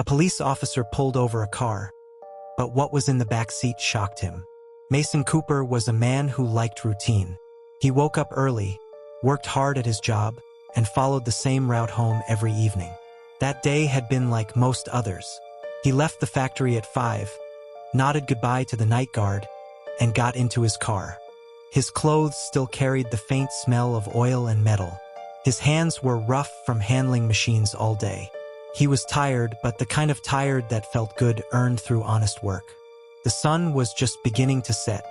A police officer pulled over a car, but what was in the back seat shocked him. Mason Cooper was a man who liked routine. He woke up early, worked hard at his job, and followed the same route home every evening. That day had been like most others. He left the factory at 5, nodded goodbye to the night guard, and got into his car. His clothes still carried the faint smell of oil and metal. His hands were rough from handling machines all day. He was tired, but the kind of tired that felt good, earned through honest work. The sun was just beginning to set.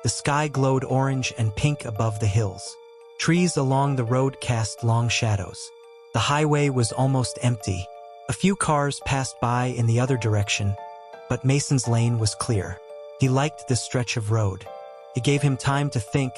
The sky glowed orange and pink above the hills. Trees along the road cast long shadows. The highway was almost empty. A few cars passed by in the other direction, but Mason's lane was clear. He liked this stretch of road. It gave him time to think,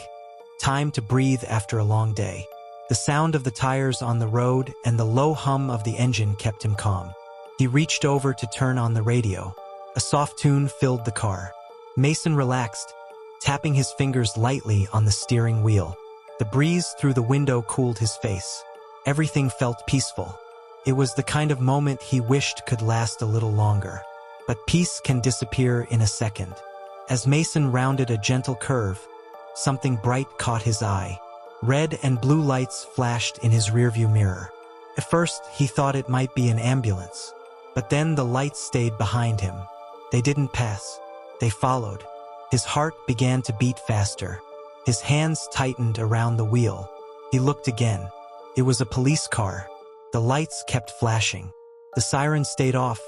time to breathe after a long day. The sound of the tires on the road and the low hum of the engine kept him calm. He reached over to turn on the radio. A soft tune filled the car. Mason relaxed, tapping his fingers lightly on the steering wheel. The breeze through the window cooled his face. Everything felt peaceful. It was the kind of moment he wished could last a little longer. But peace can disappear in a second. As Mason rounded a gentle curve, something bright caught his eye. Red and blue lights flashed in his rearview mirror. At first, he thought it might be an ambulance. But then the lights stayed behind him. They didn't pass. They followed. His heart began to beat faster. His hands tightened around the wheel. He looked again. It was a police car. The lights kept flashing. The siren stayed off,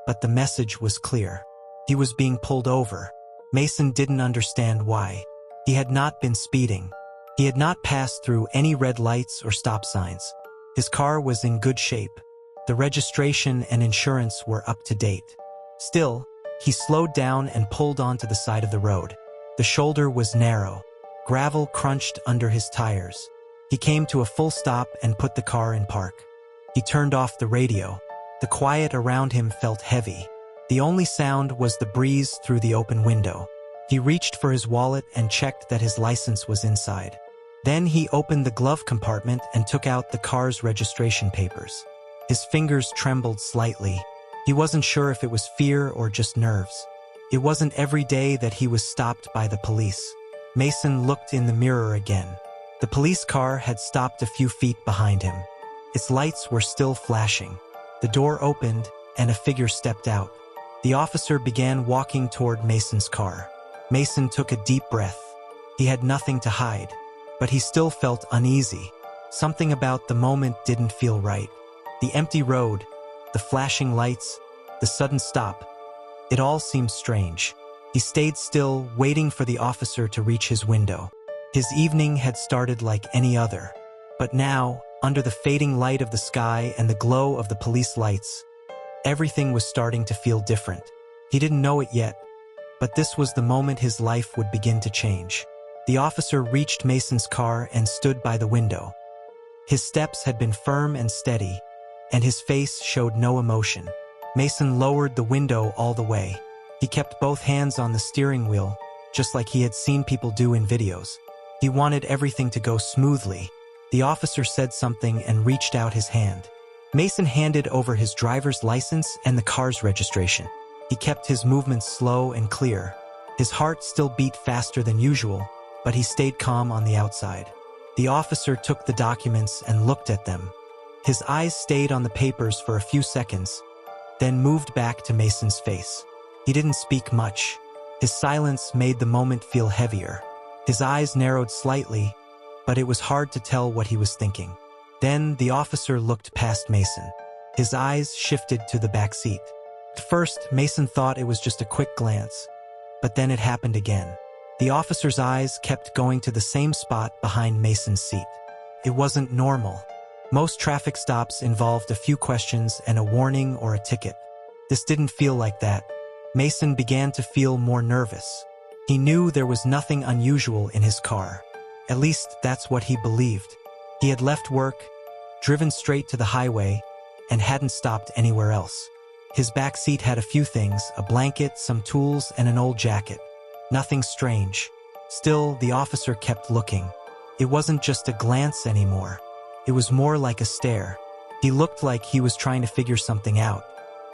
but the message was clear. He was being pulled over. Mason didn't understand why. He had not been speeding. He had not passed through any red lights or stop signs. His car was in good shape. The registration and insurance were up to date. Still, he slowed down and pulled onto the side of the road. The shoulder was narrow. Gravel crunched under his tires. He came to a full stop and put the car in park. He turned off the radio. The quiet around him felt heavy. The only sound was the breeze through the open window. He reached for his wallet and checked that his license was inside. Then he opened the glove compartment and took out the car's registration papers. His fingers trembled slightly. He wasn't sure if it was fear or just nerves. It wasn't every day that he was stopped by the police. Mason looked in the mirror again. The police car had stopped a few feet behind him. Its lights were still flashing. The door opened and a figure stepped out. The officer began walking toward Mason's car. Mason took a deep breath. He had nothing to hide, but he still felt uneasy. Something about the moment didn't feel right. The empty road, the flashing lights, the sudden stop. It all seemed strange. He stayed still, waiting for the officer to reach his window. His evening had started like any other. But now, under the fading light of the sky and the glow of the police lights, everything was starting to feel different. He didn't know it yet, but this was the moment his life would begin to change. The officer reached Mason's car and stood by the window. His steps had been firm and steady, and his face showed no emotion. Mason lowered the window all the way. He kept both hands on the steering wheel, just like he had seen people do in videos. He wanted everything to go smoothly. The officer said something and reached out his hand. Mason handed over his driver's license and the car's registration. He kept his movements slow and clear. His heart still beat faster than usual, but he stayed calm on the outside. The officer took the documents and looked at them. His eyes stayed on the papers for a few seconds, then moved back to Mason's face. He didn't speak much. His silence made the moment feel heavier. His eyes narrowed slightly, but it was hard to tell what he was thinking. Then the officer looked past Mason. His eyes shifted to the back seat. At first, Mason thought it was just a quick glance, but then it happened again. The officer's eyes kept going to the same spot behind Mason's seat. It wasn't normal. Most traffic stops involved a few questions and a warning or a ticket. This didn't feel like that. Mason began to feel more nervous. He knew there was nothing unusual in his car. At least that's what he believed. He had left work, driven straight to the highway, and hadn't stopped anywhere else. His back seat had a few things, a blanket, some tools, and an old jacket. Nothing strange. Still, the officer kept looking. It wasn't just a glance anymore. It was more like a stare. He looked like he was trying to figure something out.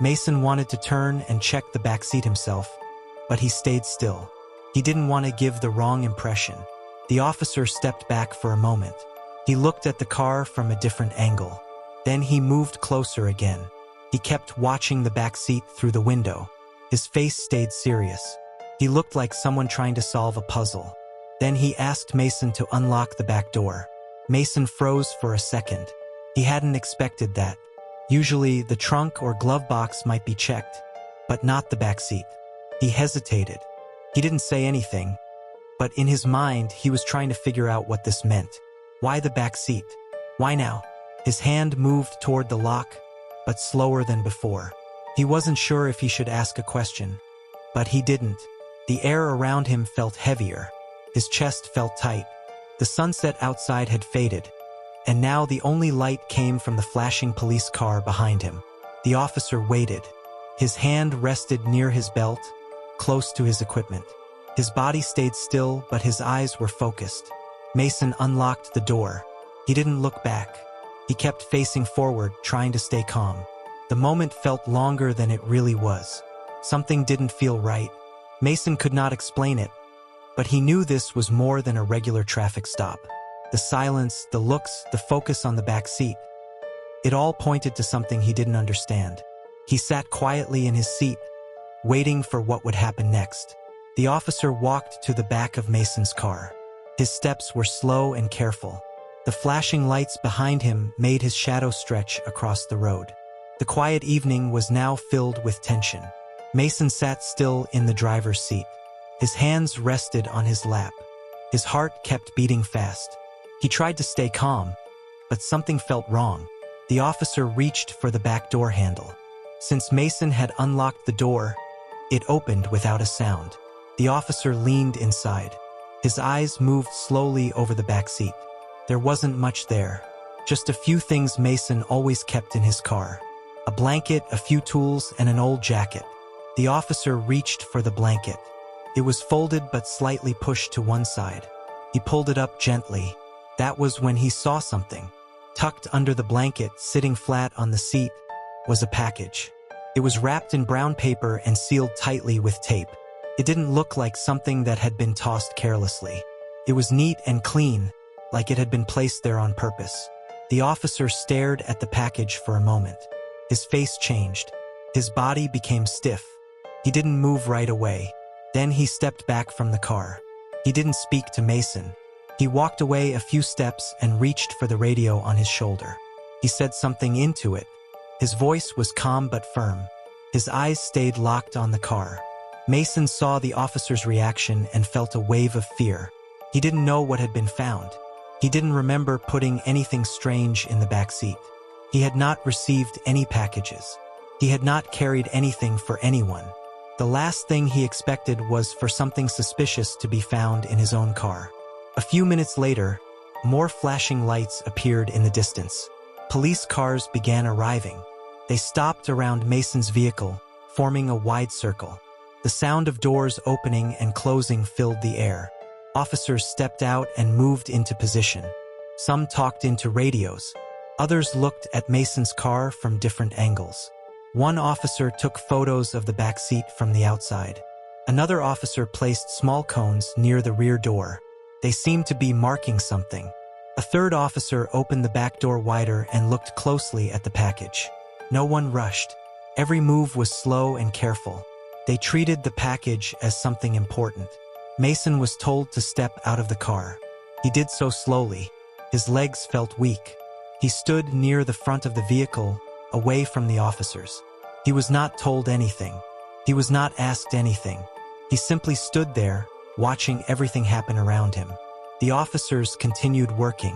Mason wanted to turn and check the back seat himself, but he stayed still. He didn't want to give the wrong impression. The officer stepped back for a moment. He looked at the car from a different angle. Then he moved closer again. He kept watching the back seat through the window. His face stayed serious. He looked like someone trying to solve a puzzle. Then he asked Mason to unlock the back door. Mason froze for a second. He hadn't expected that. Usually, the trunk or glove box might be checked, but not the back seat. He hesitated. He didn't say anything, but in his mind, he was trying to figure out what this meant. Why the back seat? Why now? His hand moved toward the lock, but slower than before. He wasn't sure if he should ask a question, but he didn't. The air around him felt heavier. His chest felt tight. The sunset outside had faded, and now the only light came from the flashing police car behind him. The officer waited. His hand rested near his belt, close to his equipment. His body stayed still, but his eyes were focused. Mason unlocked the door. He didn't look back. He kept facing forward, trying to stay calm. The moment felt longer than it really was. Something didn't feel right. Mason could not explain it, but he knew this was more than a regular traffic stop. The silence, the looks, the focus on the back seat. It all pointed to something he didn't understand. He sat quietly in his seat, waiting for what would happen next. The officer walked to the back of Mason's car. His steps were slow and careful. The flashing lights behind him made his shadow stretch across the road. The quiet evening was now filled with tension. Mason sat still in the driver's seat. His hands rested on his lap. His heart kept beating fast. He tried to stay calm, but something felt wrong. The officer reached for the back door handle. Since Mason had unlocked the door, it opened without a sound. The officer leaned inside. His eyes moved slowly over the back seat. There wasn't much there. Just a few things Mason always kept in his car. A blanket, a few tools, and an old jacket. The officer reached for the blanket. It was folded but slightly pushed to one side. He pulled it up gently. That was when he saw something. Tucked under the blanket, sitting flat on the seat, was a package. It was wrapped in brown paper and sealed tightly with tape. It didn't look like something that had been tossed carelessly. It was neat and clean, like it had been placed there on purpose. The officer stared at the package for a moment. His face changed. His body became stiff. He didn't move right away. Then he stepped back from the car. He didn't speak to Mason. He walked away a few steps and reached for the radio on his shoulder. He said something into it. His voice was calm but firm. His eyes stayed locked on the car. Mason saw the officer's reaction and felt a wave of fear. He didn't know what had been found. He didn't remember putting anything strange in the back seat. He had not received any packages. He had not carried anything for anyone. The last thing he expected was for something suspicious to be found in his own car. A few minutes later, more flashing lights appeared in the distance. Police cars began arriving. They stopped around Mason's vehicle, forming a wide circle. The sound of doors opening and closing filled the air. Officers stepped out and moved into position. Some talked into radios. Others looked at Mason's car from different angles. One officer took photos of the back seat from the outside. Another officer placed small cones near the rear door. They seemed to be marking something. A third officer opened the back door wider and looked closely at the package. No one rushed. Every move was slow and careful. They treated the package as something important. Mason was told to step out of the car. He did so slowly. His legs felt weak. He stood near the front of the vehicle, away from the officers. He was not told anything. He was not asked anything. He simply stood there, watching everything happen around him. The officers continued working.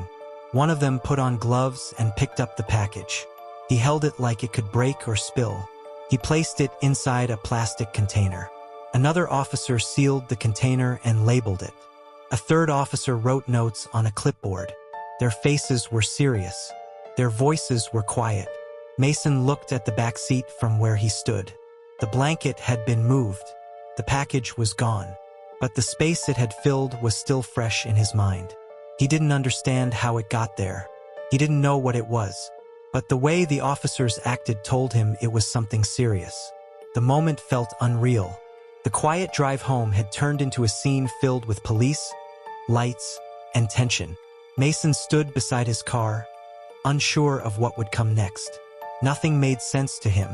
One of them put on gloves and picked up the package. He held it like it could break or spill. He placed it inside a plastic container. Another officer sealed the container and labeled it. A third officer wrote notes on a clipboard. Their faces were serious. Their voices were quiet. Mason looked at the back seat from where he stood. The blanket had been moved. The package was gone. But the space it had filled was still fresh in his mind. He didn't understand how it got there. He didn't know what it was. But the way the officers acted told him it was something serious. The moment felt unreal. The quiet drive home had turned into a scene filled with police, lights, and tension. Mason stood beside his car, unsure of what would come next. Nothing made sense to him,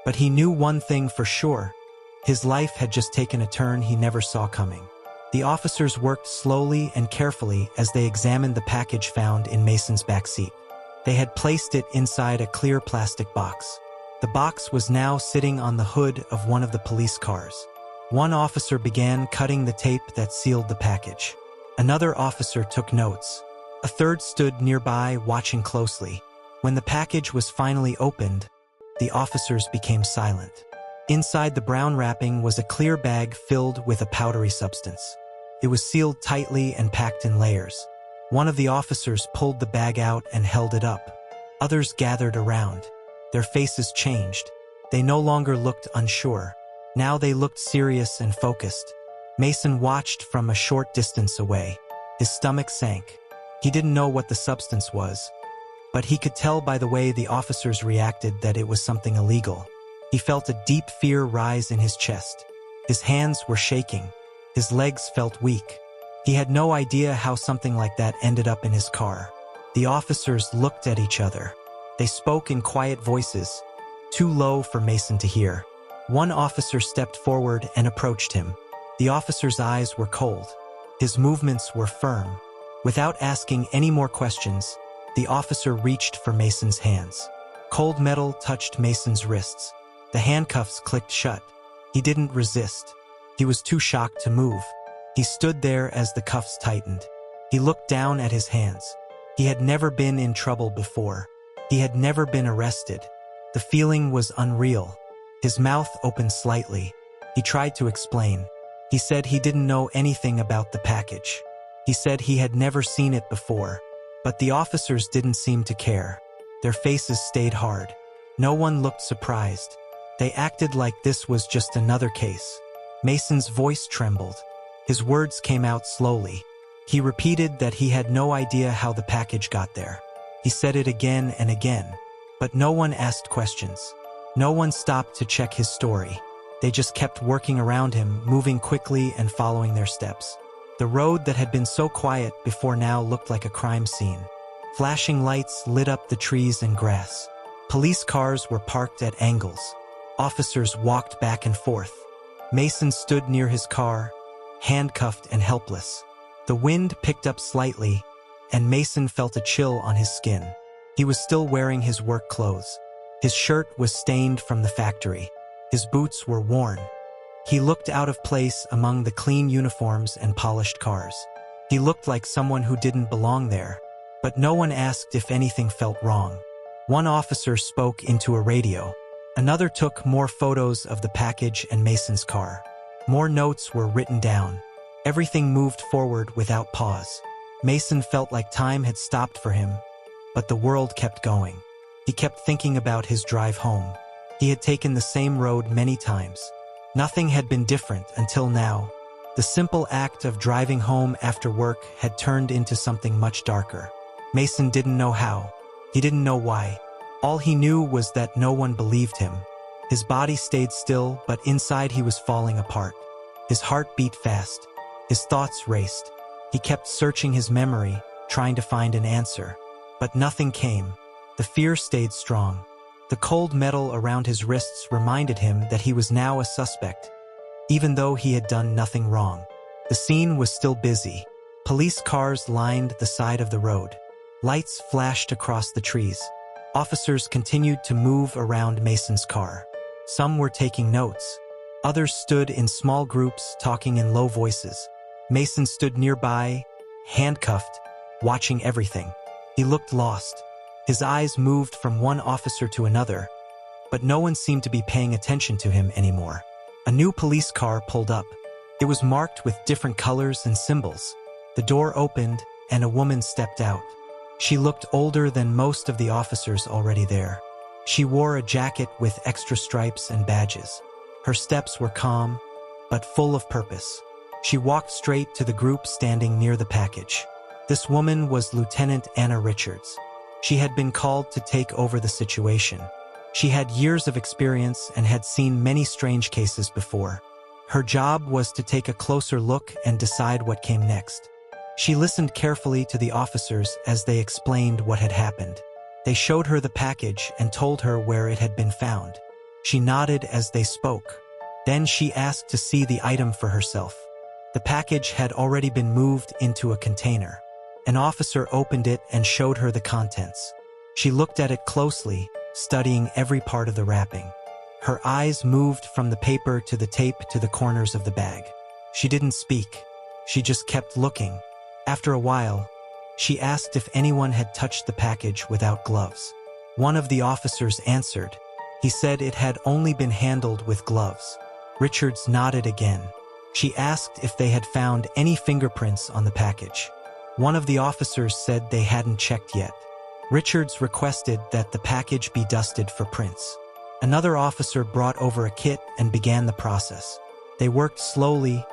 but he knew one thing for sure. His life had just taken a turn he never saw coming. The officers worked slowly and carefully as they examined the package found in Mason's backseat. They had placed it inside a clear plastic box. The box was now sitting on the hood of one of the police cars. One officer began cutting the tape that sealed the package. Another officer took notes. A third stood nearby, watching closely. When the package was finally opened, the officers became silent. Inside the brown wrapping was a clear bag filled with a powdery substance. It was sealed tightly and packed in layers. One of the officers pulled the bag out and held it up. Others gathered around. Their faces changed. They no longer looked unsure. Now they looked serious and focused. Mason watched from a short distance away. His stomach sank. He didn't know what the substance was, but he could tell by the way the officers reacted that it was something illegal. He felt a deep fear rise in his chest. His hands were shaking. His legs felt weak. He had no idea how something like that ended up in his car. The officers looked at each other. They spoke in quiet voices, too low for Mason to hear. One officer stepped forward and approached him. The officer's eyes were cold. His movements were firm. Without asking any more questions, the officer reached for Mason's hands. Cold metal touched Mason's wrists. The handcuffs clicked shut. He didn't resist. He was too shocked to move. He stood there as the cuffs tightened. He looked down at his hands. He had never been in trouble before. He had never been arrested. The feeling was unreal. His mouth opened slightly. He tried to explain. He said he didn't know anything about the package. He said he had never seen it before. But the officers didn't seem to care. Their faces stayed hard. No one looked surprised. They acted like this was just another case. Mason's voice trembled. His words came out slowly. He repeated that he had no idea how the package got there. He said it again and again, but no one asked questions. No one stopped to check his story. They just kept working around him, moving quickly and following their steps. The road that had been so quiet before now looked like a crime scene. Flashing lights lit up the trees and grass. Police cars were parked at angles. Officers walked back and forth. Mason stood near his car, handcuffed and helpless. The wind picked up slightly, and Mason felt a chill on his skin. He was still wearing his work clothes. His shirt was stained from the factory. His boots were worn. He looked out of place among the clean uniforms and polished cars. He looked like someone who didn't belong there, but no one asked if anything felt wrong. One officer spoke into a radio. Another took more photos of the package and Mason's car. More notes were written down. Everything moved forward without pause. Mason felt like time had stopped for him, but the world kept going. He kept thinking about his drive home. He had taken the same road many times. Nothing had been different until now. The simple act of driving home after work had turned into something much darker. Mason didn't know how. He didn't know why. All he knew was that no one believed him. His body stayed still, but inside he was falling apart. His heart beat fast. His thoughts raced. He kept searching his memory, trying to find an answer. But nothing came. The fear stayed strong. The cold metal around his wrists reminded him that he was now a suspect, even though he had done nothing wrong. The scene was still busy. Police cars lined the side of the road. Lights flashed across the trees. Officers continued to move around Mason's car. Some were taking notes. Others stood in small groups talking in low voices. Mason stood nearby, handcuffed, watching everything. He looked lost. His eyes moved from one officer to another, but no one seemed to be paying attention to him anymore. A new police car pulled up. It was marked with different colors and symbols. The door opened, and a woman stepped out. She looked older than most of the officers already there. She wore a jacket with extra stripes and badges. Her steps were calm, but full of purpose. She walked straight to the group standing near the package. This woman was Lieutenant Anna Richards. She had been called to take over the situation. She had years of experience and had seen many strange cases before. Her job was to take a closer look and decide what came next. She listened carefully to the officers as they explained what had happened. They showed her the package and told her where it had been found. She nodded as they spoke. Then she asked to see the item for herself. The package had already been moved into a container. An officer opened it and showed her the contents. She looked at it closely, studying every part of the wrapping. Her eyes moved from the paper to the tape to the corners of the bag. She didn't speak. She just kept looking. After a while, she asked if anyone had touched the package without gloves. One of the officers answered. He said it had only been handled with gloves. Richards nodded again. She asked if they had found any fingerprints on the package. One of the officers said they hadn't checked yet. Richards requested that the package be dusted for prints. Another officer brought over a kit and began the process. They worked slowly,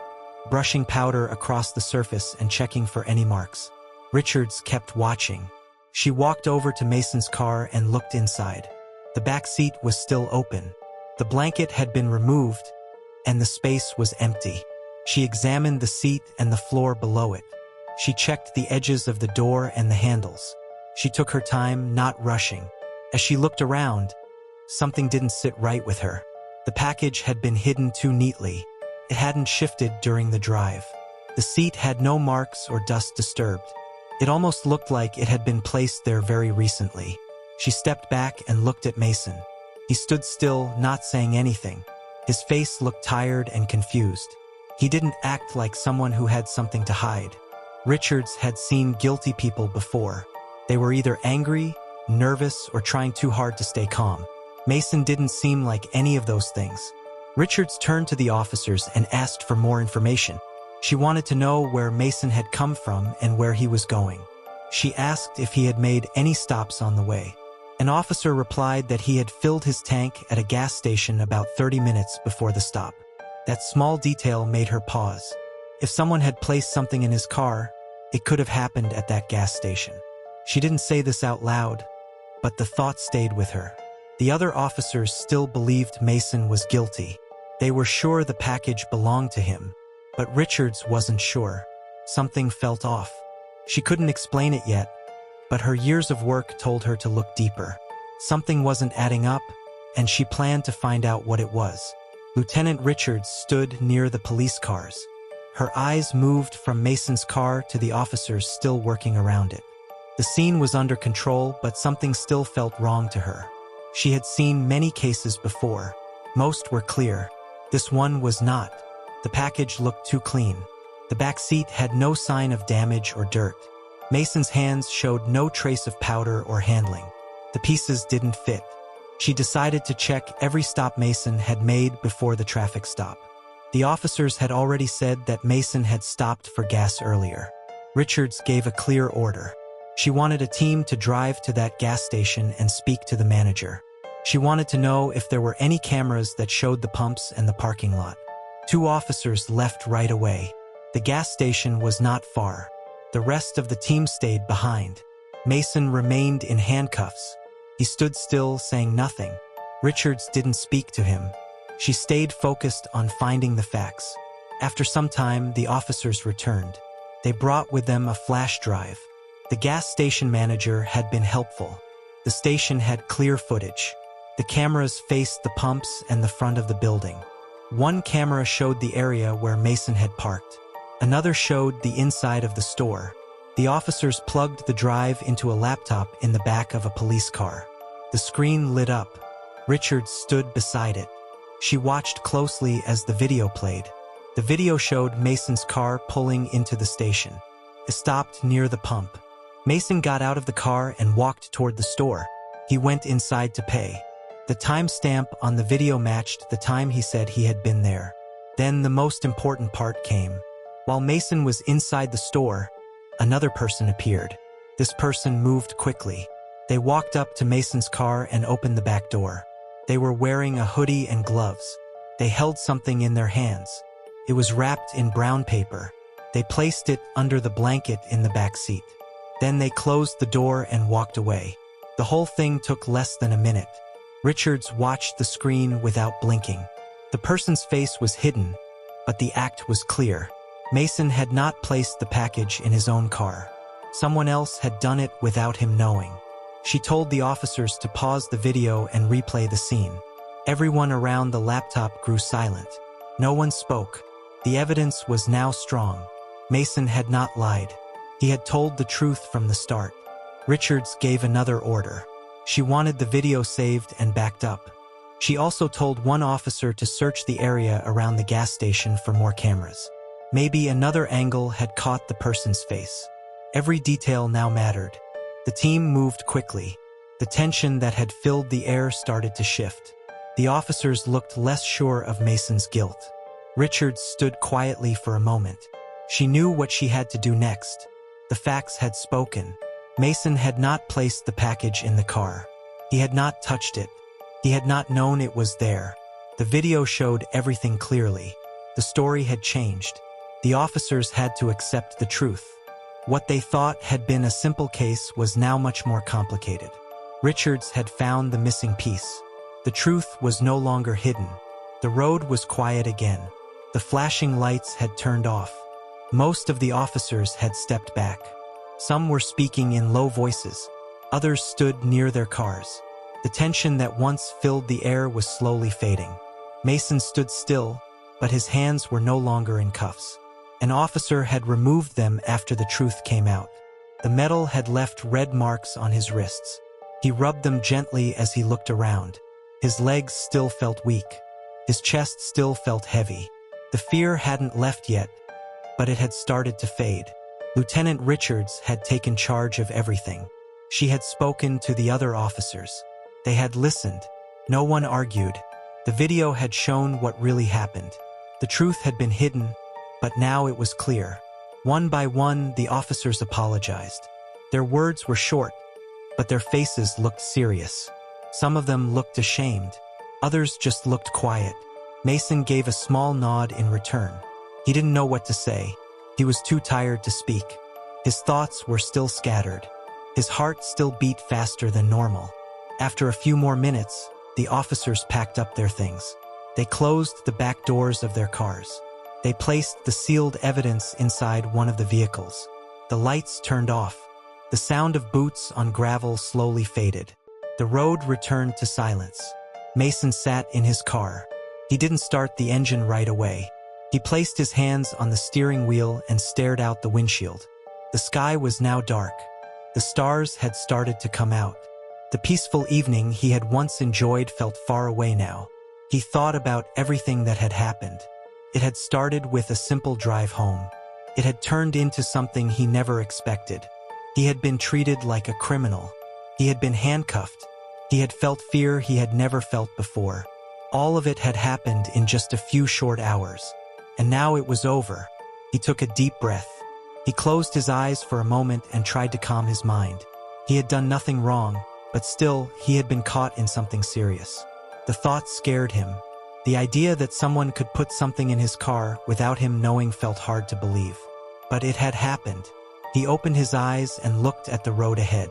brushing powder across the surface and checking for any marks. Richards kept watching. She walked over to Mason's car and looked inside. The back seat was still open. The blanket had been removed, and the space was empty. She examined the seat and the floor below it. She checked the edges of the door and the handles. She took her time, not rushing. As she looked around, something didn't sit right with her. The package had been hidden too neatly. It hadn't shifted during the drive. The seat had no marks or dust disturbed. It almost looked like it had been placed there very recently. She stepped back and looked at Mason. He stood still, not saying anything. His face looked tired and confused. He didn't act like someone who had something to hide. Richards had seen guilty people before. They were either angry, nervous, or trying too hard to stay calm. Mason didn't seem like any of those things. Richards turned to the officers and asked for more information. She wanted to know where Mason had come from and where he was going. She asked if he had made any stops on the way. An officer replied that he had filled his tank at a gas station about 30 minutes before the stop. That small detail made her pause. If someone had placed something in his car, it could have happened at that gas station. She didn't say this out loud, but the thought stayed with her. The other officers still believed Mason was guilty. They were sure the package belonged to him, but Richards wasn't sure. Something felt off. She couldn't explain it yet, but her years of work told her to look deeper. Something wasn't adding up, and she planned to find out what it was. Lieutenant Richards stood near the police cars. Her eyes moved from Mason's car to the officers still working around it. The scene was under control, but something still felt wrong to her. She had seen many cases before. Most were clear. This one was not. The package looked too clean. The back seat had no sign of damage or dirt. Mason's hands showed no trace of powder or handling. The pieces didn't fit. She decided to check every stop Mason had made before the traffic stop. The officers had already said that Mason had stopped for gas earlier. Richards gave a clear order. She wanted a team to drive to that gas station and speak to the manager. She wanted to know if there were any cameras that showed the pumps and the parking lot. 2 officers left right away. The gas station was not far. The rest of the team stayed behind. Mason remained in handcuffs. He stood still, saying nothing. Richards didn't speak to him. She stayed focused on finding the facts. After some time, the officers returned. They brought with them a flash drive. The gas station manager had been helpful. The station had clear footage. The cameras faced the pumps and the front of the building. One camera showed the area where Mason had parked. Another showed the inside of the store. The officers plugged the drive into a laptop in the back of a police car. The screen lit up. Richards stood beside it. She watched closely as the video played. The video showed Mason's car pulling into the station. It stopped near the pump. Mason got out of the car and walked toward the store. He went inside to pay. The timestamp on the video matched the time he said he had been there. Then the most important part came. While Mason was inside the store, another person appeared. This person moved quickly. They walked up to Mason's car and opened the back door. They were wearing a hoodie and gloves. They held something in their hands. It was wrapped in brown paper. They placed it under the blanket in the back seat. Then they closed the door and walked away. The whole thing took less than a minute. Richards watched the screen without blinking. The person's face was hidden, but the act was clear. Mason had not placed the package in his own car. Someone else had done it without him knowing. She told the officers to pause the video and replay the scene. Everyone around the laptop grew silent. No one spoke. The evidence was now strong. Mason had not lied. He had told the truth from the start. Richards gave another order. She wanted the video saved and backed up. She also told one officer to search the area around the gas station for more cameras. Maybe another angle had caught the person's face. Every detail now mattered. The team moved quickly. The tension that had filled the air started to shift. The officers looked less sure of Mason's guilt. Richards stood quietly for a moment. She knew what she had to do next. The facts had spoken. Mason had not placed the package in the car. He had not touched it. He had not known it was there. The video showed everything clearly. The story had changed. The officers had to accept the truth. What they thought had been a simple case was now much more complicated. Richards had found the missing piece. The truth was no longer hidden. The road was quiet again. The flashing lights had turned off. Most of the officers had stepped back. Some were speaking in low voices. Others stood near their cars. The tension that once filled the air was slowly fading. Mason stood still, but his hands were no longer in cuffs. An officer had removed them after the truth came out. The metal had left red marks on his wrists. He rubbed them gently as he looked around. His legs still felt weak. His chest still felt heavy. The fear hadn't left yet, but it had started to fade. Lieutenant Richards had taken charge of everything. She had spoken to the other officers. They had listened. No one argued. The video had shown what really happened. The truth had been hidden, but now it was clear. One by one, the officers apologized. Their words were short, but their faces looked serious. Some of them looked ashamed. Others just looked quiet. Mason gave a small nod in return. He didn't know what to say. He was too tired to speak. His thoughts were still scattered. His heart still beat faster than normal. After a few more minutes, the officers packed up their things. They closed the back doors of their cars. They placed the sealed evidence inside one of the vehicles. The lights turned off. The sound of boots on gravel slowly faded. The road returned to silence. Mason sat in his car. He didn't start the engine right away. He placed his hands on the steering wheel and stared out the windshield. The sky was now dark. The stars had started to come out. The peaceful evening he had once enjoyed felt far away now. He thought about everything that had happened. It had started with a simple drive home. It had turned into something he never expected. He had been treated like a criminal. He had been handcuffed. He had felt fear he had never felt before. All of it had happened in just a few short hours. And now it was over. He took a deep breath. He closed his eyes for a moment and tried to calm his mind. He had done nothing wrong, but still, he had been caught in something serious. The thought scared him. The idea that someone could put something in his car without him knowing felt hard to believe. But it had happened. He opened his eyes and looked at the road ahead.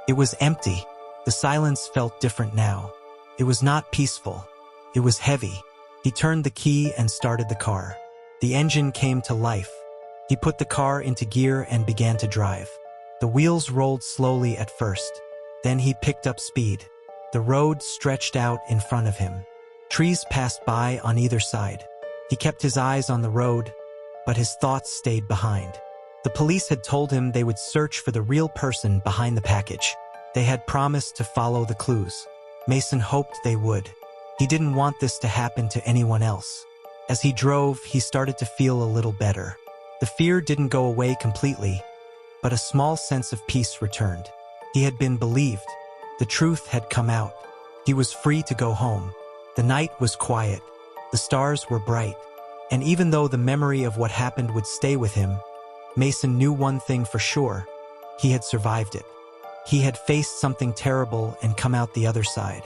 It was empty. The silence felt different now. It was not peaceful. It was heavy. He turned the key and started the car. The engine came to life. He put the car into gear and began to drive. The wheels rolled slowly at first. Then he picked up speed. The road stretched out in front of him. Trees passed by on either side. He kept his eyes on the road, but his thoughts stayed behind. The police had told him they would search for the real person behind the package. They had promised to follow the clues. Mason hoped they would. He didn't want this to happen to anyone else. As he drove, he started to feel a little better. The fear didn't go away completely, but a small sense of peace returned. He had been believed. The truth had come out. He was free to go home. The night was quiet. The stars were bright. And even though the memory of what happened would stay with him, Mason knew one thing for sure. He had survived it. He had faced something terrible and come out the other side.